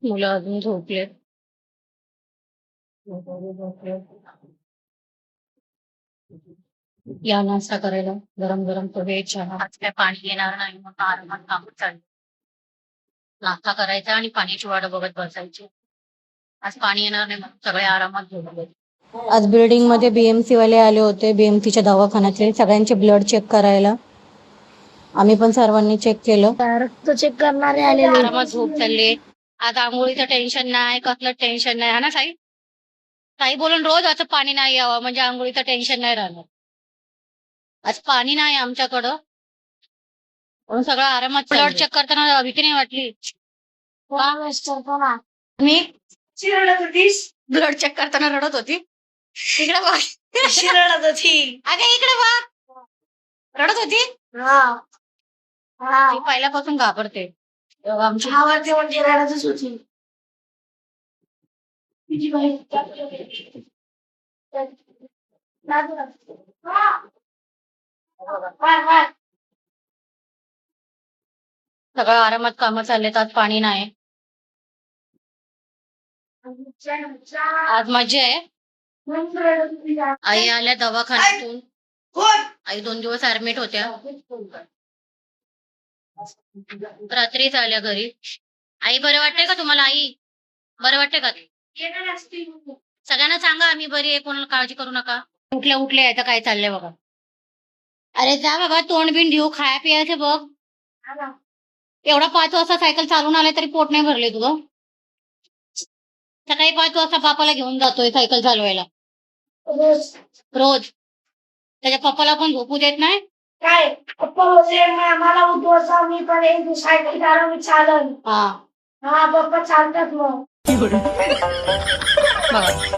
मुलं अजून झोपलेत. या नाश्ता करायला गरम गरम पोहे चहा. आज काय पाणी येणार नाही मग आरामात काम चालू. नाश्ता करायचा आणि पाण्याची वाट बघत बसायची. आज पाणी येणार नाही मग सगळे आरामात झोपले. आज बिल्डिंग मध्ये बीएमसी वाले आले होते. बीएमसीच्या दवाखान्यातले सगळ्यांचे ब्लड चेक करायला. आम्ही पण सर्वांनी चेक केलं. रक्त चेक करणारे आलेले. आरामात झोप चालली. आज आंघोळीचं टेन्शन नाही, कसलं टेन्शन नाही, हा ना साई? साई बोलून रोज असं पाणी नाही यावं म्हणजे आंघोळीचं टेन्शन नाही राहणार. आज पाणी नाही आमच्याकडं म्हणून सगळं आरामात. ब्लड चेक करताना भीती नाही वाटली? मी रडत होतीस? ब्लड चेक करताना रडत होती. इकडे बघ. रडत होती. अगं इकडे बघ. रडत होती. मी पहिल्यापासून घाबरते. आमची आवाज म्हणजे रडतच होती. तुझी बहीण सगळं आरामात कामं चाललेत. आज पाणी नाही. आज मजा आहे. आई आल्या दवाखान्यातून. आई 2 दिवस ऍडमिट होत्या. रात्रीच आल्या घरी. आई बरं वाटतंय का तुम्हाला? आई बरं वाटतंय का? सगळ्यांना सांगा आम्ही बरी आहे, कोणाला काळजी करू नका. उठल्या यायचं काय चाललंय बघा. अरे जा बाबा, तोंड बिन घेऊ, खाया पियाचं बघ. एवढा 5 वाजता सायकल चालून आलाय तरी पोट नाही भरले तुझं. सकाळी 5 वाजता बापाला घेऊन जातोय सायकल चालवायला रोज. त्याच्या पप्पाला पण झोपू देत नाही. काय पप्पा बोलले मला उठवसा मी पण एक सायकल चालवून मी चालन. हा हा पप्पा चालतात मग. बघा